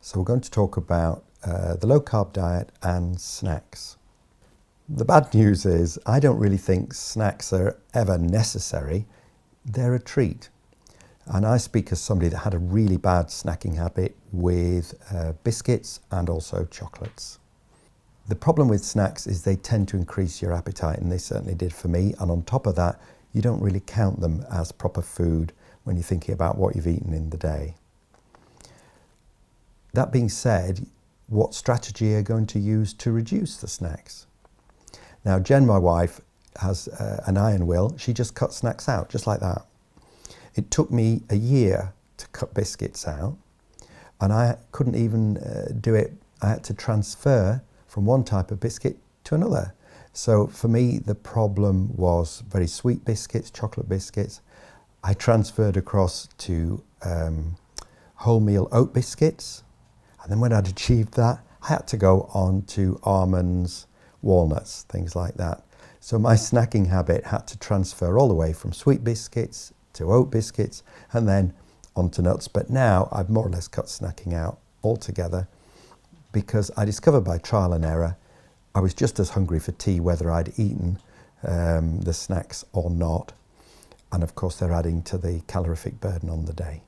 So we're going to talk about the low carb diet and snacks. The bad news is I don't really think snacks are ever necessary. They're a treat. And I speak as somebody that had a really bad snacking habit with biscuits and also chocolates. The problem with snacks is they tend to increase your appetite, and they certainly did for me. And on top of that, you don't really count them as proper food when you're thinking about what you've eaten in the day. That being said, what strategy are you going to use to reduce the snacks? Now, Jen, my wife, has an iron will. She just cuts snacks out, just like that. It took me a year to cut biscuits out, and I couldn't even do it. I had to transfer from one type of biscuit to another. So for me, the problem was very sweet biscuits, chocolate biscuits. I transferred across to wholemeal oat biscuits. And then when I'd achieved that, I had to go on to almonds, walnuts, things like that. So my snacking habit had to transfer all the way from sweet biscuits to oat biscuits and then onto nuts. But now I've more or less cut snacking out altogether because I discovered by trial and error I was just as hungry for tea whether I'd eaten the snacks or not. And of course they're adding to the calorific burden on the day.